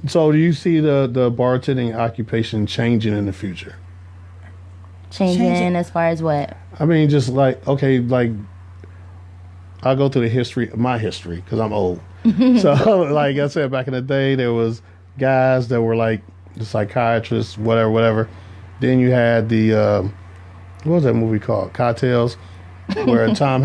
So do you see the bartending occupation changing in the future? Changing as far as what? I mean, just like, okay, like I'll go through my history, because I'm old. So like I said, back in the day, there was guys that were like the psychiatrists, whatever. Then you had the what was that movie called? Cocktails, where Tom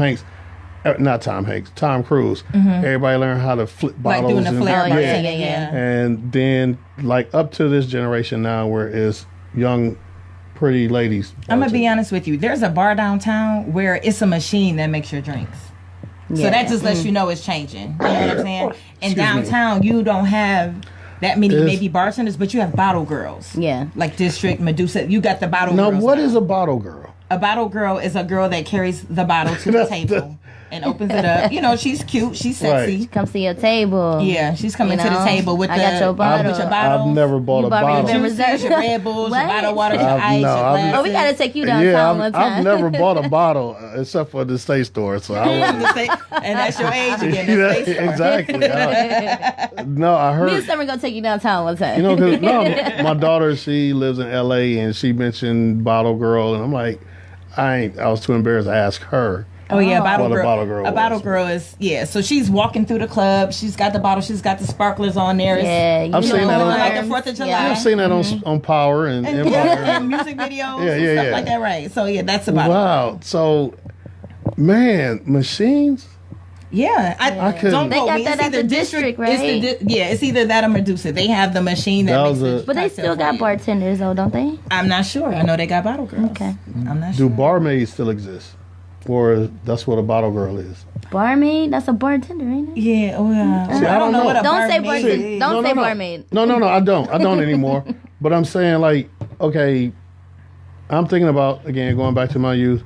Cruise. Everybody learned how to flip bottles, like doing the flare bartending, And then like up to this generation now, where it's young, pretty ladies. I'm gonna be honest with you. There's a bar downtown where it's a machine that makes your drinks. Yeah. So that just lets you know it's changing. You know what I'm saying? And downtown, you don't have that many maybe bartenders, but you have bottle girls. Yeah. Like District, Medusa. You got the bottle girls. Now, what is a bottle girl? A bottle girl is a girl that carries the bottle to the table and opens it up. You know, she's cute. She's sexy. Right. Comes to your table. Yeah, she's coming to the table with got your bottle. I've never bought a bottle. Your juices, your Red Bulls, your bottled water, your ice, your glasses. Oh, we got to take you downtown one time. I've never bought a bottle except for the state store. So and that's your age again. The state store. Exactly. I heard. Me and Summer gonna take you downtown one time. You know, because my daughter, she lives in L.A. and she mentioned bottle girl, and I'm like, I was too embarrassed to ask her. Oh yeah, bottle girl. A bottle girl is so she's walking through the club. She's got the bottle. She's got the sparklers on there. I've seen that on like the 4th of July. I've seen that on Power and Empire and music videos. and stuff like that. Right. So that's a bottle. Wow. So, man, machines. Yeah, I couldn't. They got that at the district, right? It's either that or Medusa. They have the machine that makes it. But they still got bartenders, though, don't they? I'm not sure. I know they got bottle girls. Okay. I'm not sure. Do barmaids still exist? Or that's what a bottle girl is? Barmaid? That's a bartender, ain't it? Yeah. Oh, yeah. See, I don't know what a don't say barmaid bartender. Don't say barmaid. No, I don't anymore. But I'm saying, like, okay, I'm thinking about, again, going back to my youth,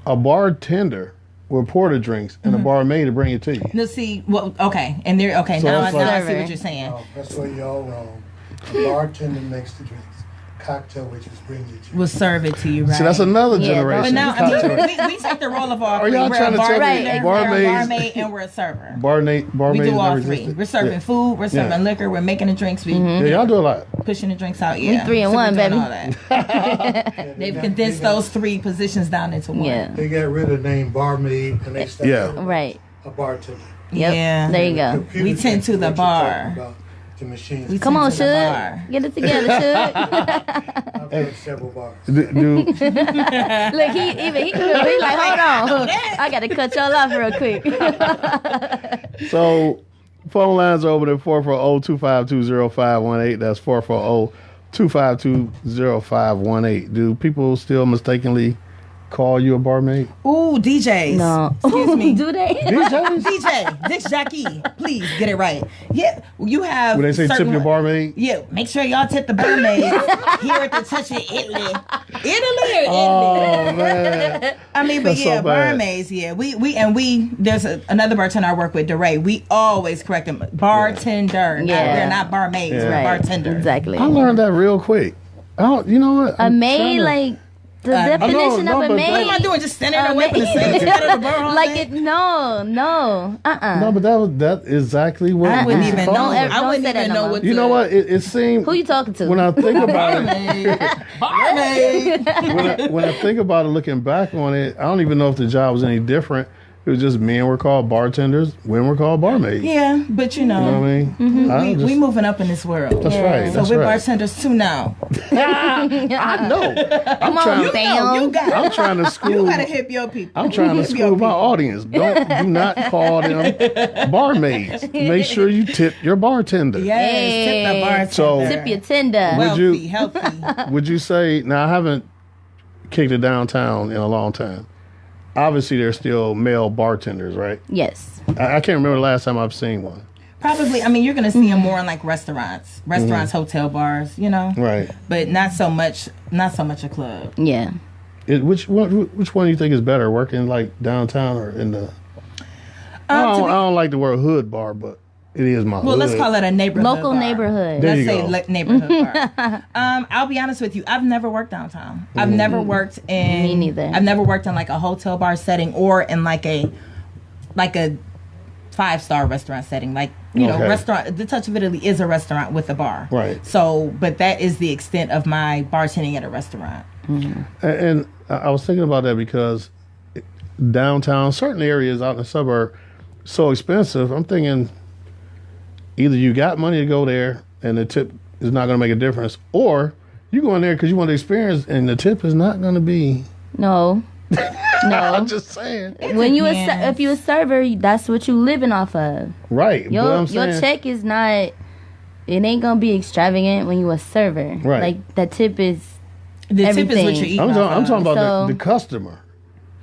a bartender will pour the drinks and a barmaid to bring it to you. No, see, well, okay. And they're, okay, So now it's I see what you're saying. No, that's where y'all wrong. The bartender makes the drinks. Cocktail waiters bring you to. We'll serve it to you, right? See, that's another generation. But now, we take the role of all Are three. y'all trying to tell me We're a barmaid and we're a server. Barmaid we do all three. Existed? We're serving food, we're serving liquor, we're making the drinks. Yeah, y'all do a lot. Pushing the drinks out, We 3 in 1, baby. All that. They've condensed those 3 positions down into one. Yeah. They got rid of the name barmaid and they started right. a bartender. Yep. Yeah. There you go. We tend to the bar. The machines. Come on, Shug. Get it together, Shug. I've had several bars. Dude. Look, he's like, hold on. I got to cut y'all off real quick. So, phone lines are open at 440-252-0518. That's 440-252-0518. Do people still mistakenly call you a barmaid? Ooh, DJs. No. Excuse me. Do they? DJs? DJ, Dick Jackie. Please get it right. Yeah, you have. When they say tip your barmaid? Yeah, make sure y'all tip the barmaid here at the Touch of Italy. Italy or Italy? Oh, man. I mean, but That's yeah, so bad. barmaids, yeah. We there's another bartender I work with, DeRay. We always correct them. Bartender. Yeah. We're not barmaids, we're bartenders. Exactly. I learned that real quick. You know what? A maid, like, the definition of a maid. What am I doing? Just standing there waiting to say the bar like it? No. No, but that is exactly what I wouldn't even know. I wouldn't even know what. You know what? It seemed. Who you talking to? When I think about it, barmaid. when I think about it, looking back on it, I don't even know if the job was any different. It was just men were called bartenders, women were called barmaids. Yeah, but you know what I mean? Mm-hmm. We moving up in this world. That's right. So we're bartenders too now. I know. I'm trying to school. You gotta hip your people. I'm trying to school my audience. Do not call them barmaids. Make sure you tip your bartender. Yes, tip the bartender. So, tip your tender. Healthy. Would you say, now I haven't kicked it downtown in a long time. Obviously, there's still male bartenders, right? Yes. I can't remember the last time I've seen one. Probably. I mean, you're going to see them more in like restaurants, hotel bars, you know. Right. But not so much a club. Yeah. Which one do you think is better, working like downtown or in the? I don't like the word hood bar, but it is my. Well, let's call it a neighborhood. Local bar. neighborhood. There let's you say go. Neighborhood bar. I'll be honest with you. I've never worked downtown. I've never worked in. Me neither. I've never worked in like a hotel bar setting or in like a 5-star restaurant setting. Like you know, restaurant. The Touch of Italy is a restaurant with a bar. Right. So, but that is the extent of my bartending at a restaurant. And I was thinking about that because downtown, certain areas out in the suburb, so expensive. I'm thinking either you got money to go there and the tip is not going to make a difference, or you go in there because you want the experience and the tip is not going to be. No. I'm just saying. When if you a server, that's what you living off of. Right. Your check is not. It ain't gonna be extravagant when you a server. Right. Like that tip is. The everything. tip is what you're eating. I'm talking about the customer.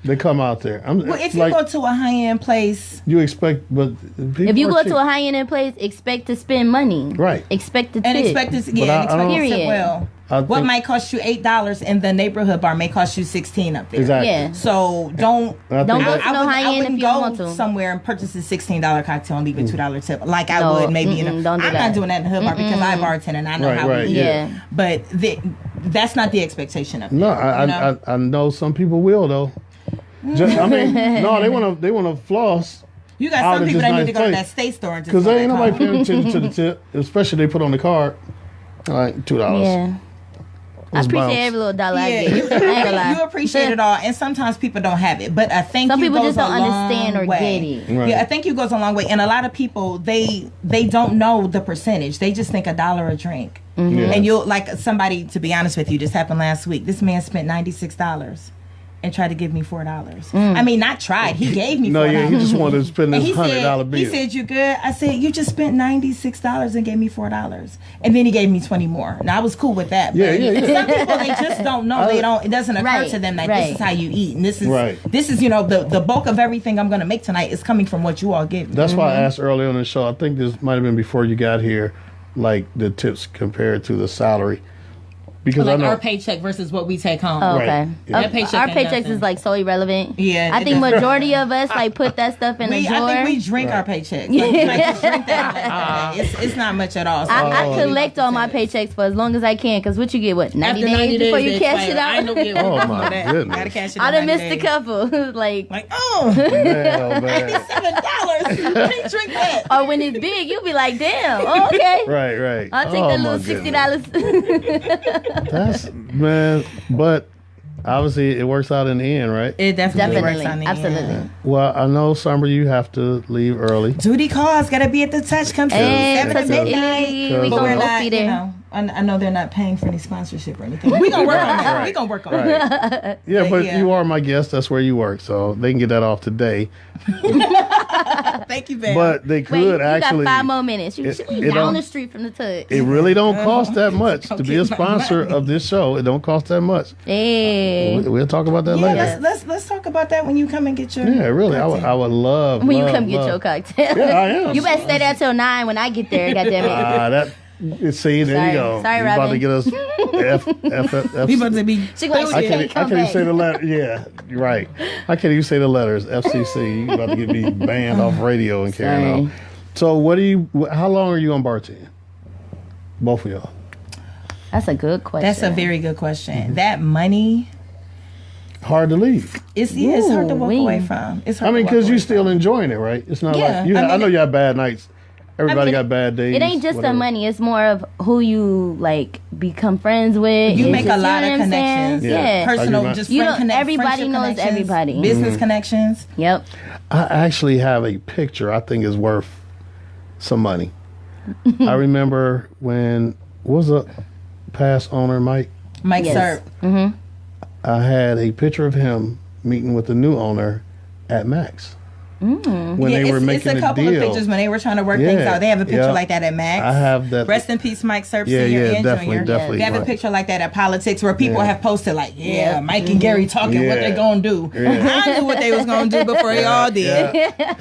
They come out there. Well, if you go to a high-end place, you expect, but if you go to a high-end place, expect to spend money. Right. Expect to tip. And expect to tip well. What might cost you $8 in the neighborhood bar may cost you $16 up there. Exactly. Yeah. So don't go to no high-end if you don't want to. Somewhere and purchase a $16 cocktail and leave a $2 tip, like I would maybe in a. Don't do I'm not doing that in the hood bar because I bartend and I know how we eat. But that's not the expectation of it. No, I know some people will though. They want to floss. You got some people that need to go to that state store and just because ain't nobody paying attention to the tip, especially they put on the card like $2. Yeah. I appreciate every little dollar I get. I ain't gonna lie. You appreciate it all, and sometimes people don't have it. But I think some people just don't understand or get it. Right. Yeah, I think you goes a long way, and a lot of people they don't know the percentage. They just think $1 a drink, and you'll like somebody. To be honest with you, just happened last week. This man spent $96. And tried to give me $4. I mean, not tried. He gave me $4. No, yeah, he just wanted to spend this $100 bill. He said, "You good?" I said, "You just spent $96 and gave me $4." And then he gave me 20 more. Now I was cool with that. Yeah. Some people they just don't know. They don't. It doesn't occur to them that this is how you eat, and this is the bulk of everything I'm going to make tonight is coming from what you all give me. That's why I asked earlier on the show. I think this might have been before you got here, like the tips compared to the salary. Because like I know our paycheck versus what we take home. Oh, okay. Right. Yeah. Our paychecks is like so irrelevant. Yeah. I think majority of us like put that stuff in a drawer. I think we drink our paychecks. Like just drink that. It's not much at all. So I collect all my paychecks for as long as I can. Because what you get, 90 days before you cash it out? Oh my goodness. Gotta cash it I out. done missed a couple. like man. $97. Drink that. Or when it's big, you'll be like, damn, okay. Right. I'll take that little $60. That's but obviously it works out in the end, right? It definitely works out in the absolutely. end. Well, I know, Summer, you have to leave early. Duty calls, gotta be at the Touch. Come to 7 to midnight. We But we're gonna not, be there. you know, I know they're not paying for any sponsorship or anything. We gonna work on that. Right. We gonna work on Right. that. Yeah, but you are my guest. That's where you work, so they can get that off today. Thank you, babe. But they could actually. You got 5 more minutes. You down the street from the Touch. It really don't cost that much to be a sponsor of this show. It don't cost that much. Hey. We'll talk about that later. Let's talk about that when you come and get your. Yeah, really. I would love. When you come get your cocktail. Yeah, I am. You better stay there till 9 when I get there. Goddamn it. See, there you go. Sorry, You're about to Robin. get us F. We about to be. She like, I can't even say the letter. Yeah, you're right. I can't even say the letters. FCC. You about to get me banned off radio and carrying on. So, how long are you on bartend? Both of y'all. That's a good question. That's a very good question. That money. Hard to leave. It's hard to walk away from. It's hard. I mean, because you're still enjoying it, right? It's not like I know you have bad nights Everybody got bad days. It ain't just the money. It's more of who you like become friends with. You make a lot of connections. Yeah. Personal, just friend connections. Everybody knows everybody. Business connections. Yep. I actually have a picture I think is worth some money. I remember when, what was the past owner, Mike Serp. Mm-hmm. I had a picture of him meeting with the new owner at Max. When they were making it's a couple of pictures when they were trying to work things out. They have a picture like that at Max. I have that. Rest in peace, Mike Serp Senior and Junior. Definitely. They have a picture like that at Politics where people have posted like, Mike and Gary talking what they gonna do. I knew what they was gonna do before y'all did.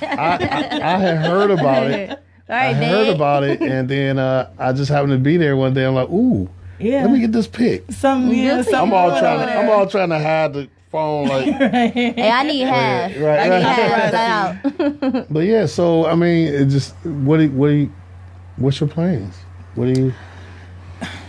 I had heard about it. Heard about it, and then I just happened to be there one day. I'm like, ooh, let me get this pic. I'm all trying to hide the phone, like, hey, I need half. I need half. But yeah, so I mean, it just what's your plans? What do you?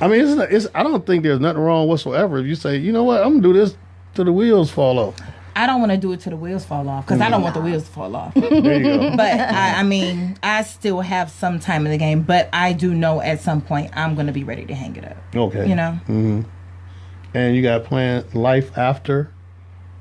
I mean, I don't think there's nothing wrong whatsoever if you say, you know what, I'm gonna do this till the wheels fall off. I don't want to do it till the wheels fall off because I don't want the wheels to fall off. There you go. But I mean, I still have some time in the game, but I do know at some point I'm going to be ready to hang it up. Okay. You know. Mm-hmm. And you got planned life after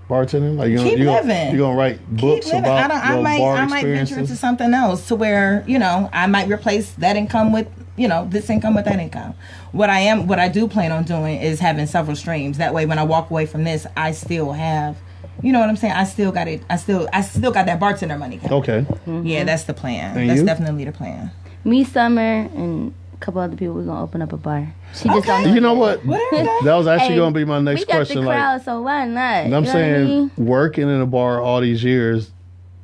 bartending? Like you're gonna write books about your bar I might venture into something else to where, you know, I might replace that income with, you know, this income with that income. What I do plan on doing is having several streams. That way when I walk away from this, I still have, you know what I'm saying? I still got it. I still got that bartender money coming. Okay. Mm-hmm. Yeah, that's the plan. And that's you? Definitely the plan. Me, Summer, and a couple other people, we're gonna open up a bar. She just don't know. You know what? That was actually gonna be my next question. We got the crowd, so why not? And I'm saying, working in a bar all these years,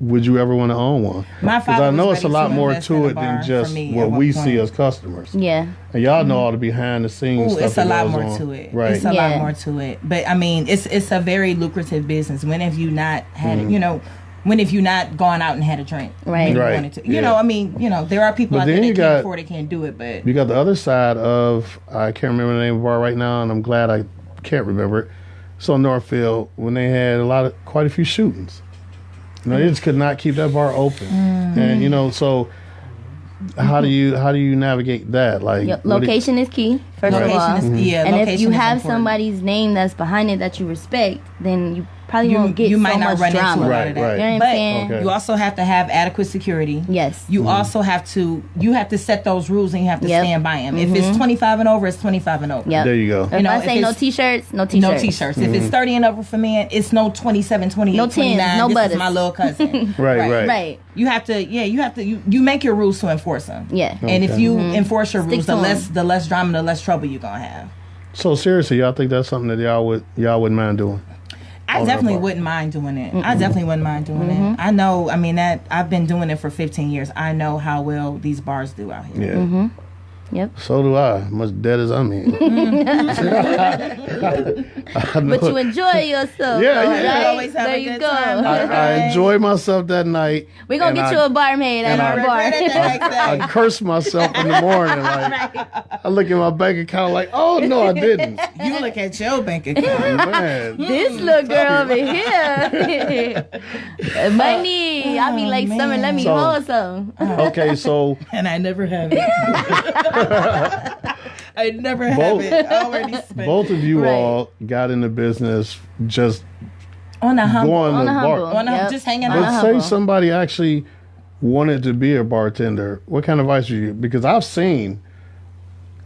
would you ever want to own one? My father, because I know it's a lot more to it than just what we see as customers. Yeah. And y'all know all the behind the scenes stuff. It's a lot more to it. Right. It's a lot more to it. But I mean, it's a very lucrative business. When have you not had it, you know, when have you not gone out and had a drink? Right. You wanted to. You know, I mean, you know, there are people out there that can't afford it, can't do it, but you got the other side of, I can't remember the name of the bar right now, and I'm glad I can't remember it. It's on Northfield when they had quite a few shootings. You know, they just could not keep that bar open. And you know, so how do you navigate that? Like location is key, first of all. And if you have somebody's name that's behind it that you respect, then you probably won't get so much drama. Right. You know what I'm saying? You also have to have adequate security. Yes. You also have to set those rules and you have to stand by them. If it's 25 and over, it's 25 and over. Yep. There you go. If I say no t-shirts, no t-shirts. No t-shirts. If it's 30 and over for men, it's no 27, 28, no 29. No butters. This is my little cousin. Right. You have to, you make your rules to enforce them. Yeah. And if you enforce your rules, the less drama, the less trouble you're going to have. So seriously, y'all think that's something that y'all wouldn't mind doing? I definitely wouldn't mind doing it. I definitely wouldn't mind doing it. I know, I mean, that I've been doing it for 15 years. I know how well these bars do out here. Yeah. Yep. So do I. Much dead as I'm in. But you enjoy yourself. Yeah, though, yeah. Right? Always have there a you good go. time. I enjoy myself that night. We're going to get you a barmaid at our bar. I curse myself in the morning. Like, I look at my bank account like, oh, no, I didn't. You look at your bank account. Man. This little girl over here. Money. I be like, Summer, let me hold some. Okay, so. And I never have it. I never have it. Already spent. Both of you all got into business just on a humble. Just hanging out. But say somebody actually wanted to be a bartender. What kind of advice would you give? Because I've seen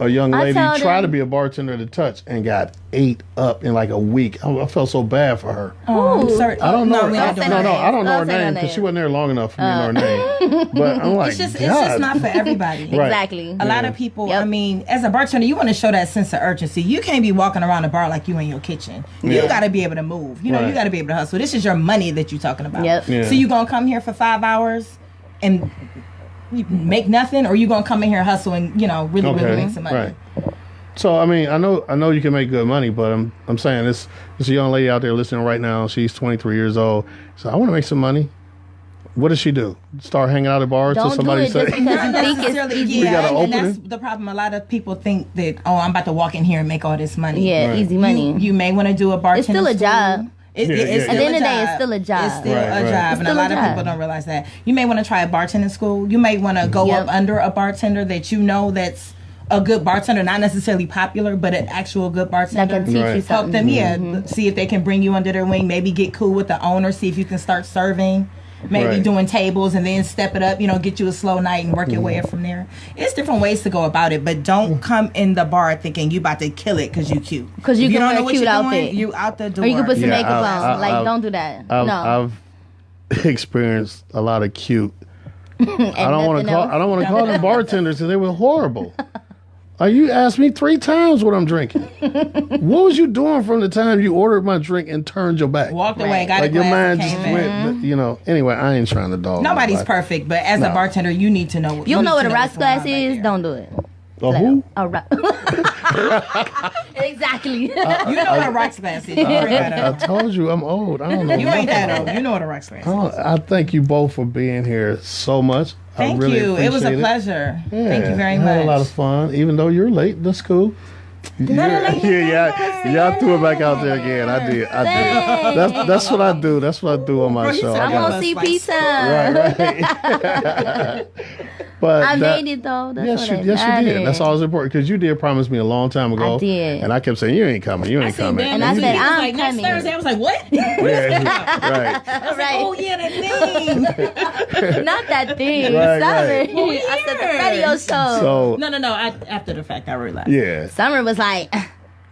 a young lady try to be a bartender to touch and got ate up in like a week. I felt so bad for her. I'm sorry. I don't know. I don't know her name because she wasn't there long enough for me to know her name. But I'm like, it's just not for everybody. Exactly. A lot of people. I mean, as a bartender, you want to show that sense of urgency. You can't be walking around the bar like you in your kitchen. You got to be able to move. You know, you got to be able to hustle. This is your money that you're talking about. Yep. Yeah. So you gonna come here for 5 hours and you make nothing, or you gonna come in here hustle and really make some money. Right. So I mean, I know you can make good money, but I'm saying this a young lady out there listening right now. She's 23 years old. So I want to make some money. What does she do? Start hanging out at bars till somebody says, we gotta open it? That's the problem. A lot of people think that, I'm about to walk in here and make all this money. Yeah, easy money. You may want to do a bartender. It's still a job. At the end of the day, it's still a job. It's still a job, and a lot of people don't realize that. You may want to try a bartending school. You may want to go up under a bartender that you know that's a good bartender, not necessarily popular, but an actual good bartender. That can teach you something. Help them, see if they can bring you under their wing. Maybe get cool with the owner. See if you can start serving. Maybe doing tables and then step it up, get you a slow night and work your way up from there. It's different ways to go about it, but don't come in the bar thinking you about to kill it because you cute. Because you can wear a cute outfit. You out the door. Or you can put some makeup on. Don't do that. I've experienced a lot of cute. I don't want to call them bartenders because they were horrible. You asked me 3 times what I'm drinking. What was you doing from the time you ordered my drink and turned your back? Walked away, got a glass, your mind just went. Anyway, I ain't trying to dog. Nobody's perfect, but as a bartender, you need to know. You know what a rocks glass is? Don't do it. A who? A rock. Exactly. You know what a rocks glass is. I told you I'm old. I don't know. You ain't that old. You know what a rocks glass is. I thank you both for being here so much. Thank really you. It was a pleasure. Yeah, thank you very much. I had a lot of fun, even though you're late. That's cool. Y'all threw it back out there again. I did. That's what I do. That's what I do on my show. I'm gonna see pizza. Right. But I made it though. Yes, you did. That's always important because you did promise me a long time ago. I did. And I kept saying you ain't coming. You ain't coming. And I said I'm coming. Next Thursday, I was like, what? Right. I was like, oh yeah, that thing. Not that thing. Right. Summer. I said the radio show. So no. After the fact, I realized. Yeah. Summer was like,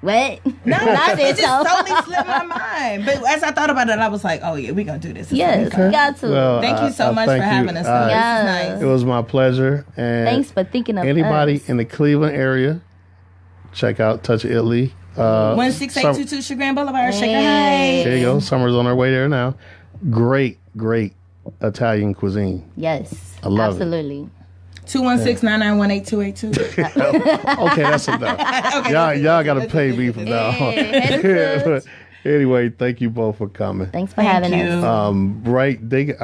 what? No, it just totally slipped my mind. But as I thought about it, I was like, oh yeah, we're gonna do this. Yes, we got to. Well, thank you so much for having us. Nice. It was my pleasure. And thanks for thinking of anybody us. in the Cleveland area, check out Touch of Italy. 16822 Chagrin Boulevard, Shaker Heights. There you go. Summer's on our way there now. Great Italian cuisine. Yes, I love absolutely. 216-991-8282. Okay, that's enough. Y'all got to pay me from now on. Anyway, thank you both for coming. Thanks for having us. I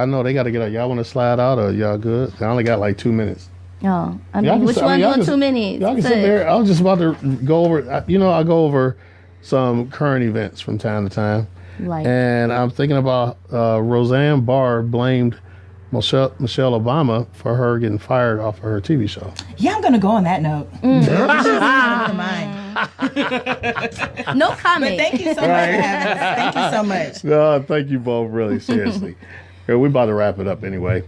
know they got to get out. Y'all want to slide out or y'all good? I only got like 2 minutes. Oh, which one doing 2 minutes? Y'all can sit there. I was just about to go over. I go over some current events from time to time. And I'm thinking about Roseanne Barr blamed Michelle Obama for her getting fired off of her TV show. Yeah, I'm gonna go on that note. Never mind. No comment. But thank you so much for having us. Thank you so much. No, thank you both, really, seriously. We're about to wrap it up anyway.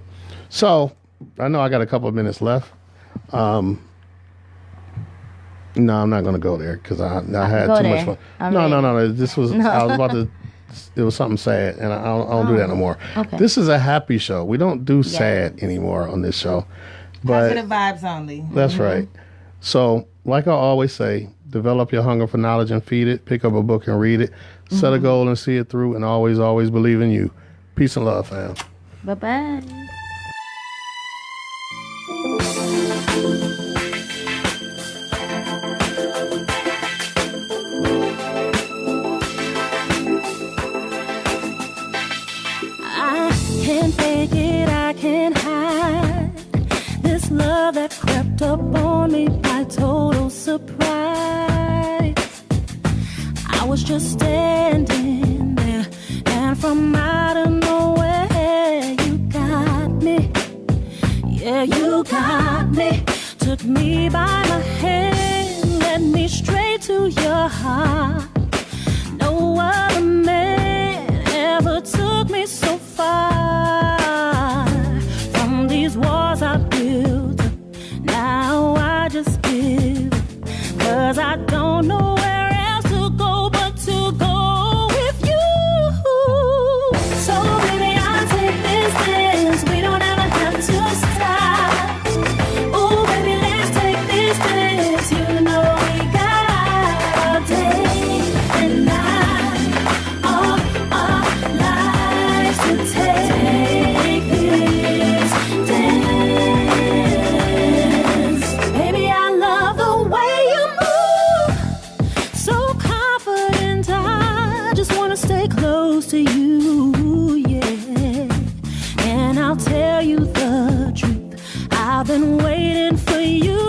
So, I know I got a couple of minutes left. No, I'm not going to go there because I had too much fun. No. This was, I was about to, it was something sad, and I don't do that no more. Okay. This is a happy show. We don't do sad anymore on this show. But positive vibes only. That's right. So, like I always say, develop your hunger for knowledge and feed it. Pick up a book and read it. Set a goal and see it through, and always believe in you. Peace and love, fam. Bye-bye. I can't hide this love that crept up on me by total surprise. I was just standing there, and from out of nowhere you got me. Yeah, you got me. Took me by my hand, led me straight to your heart. No other man ever took me so far. From these walls I built up, now I just give up. 'Cause I don't know where else to go but to go with you. So baby, I'll take this dance. We don't ever have to stop. Oh baby, let's take this dance. You know we got all day and night, all our lives to take this dance. Baby, I love the way you move, so confident. I just wanna stay close to you, yeah. And I'll tell you the truth, I've been waiting for you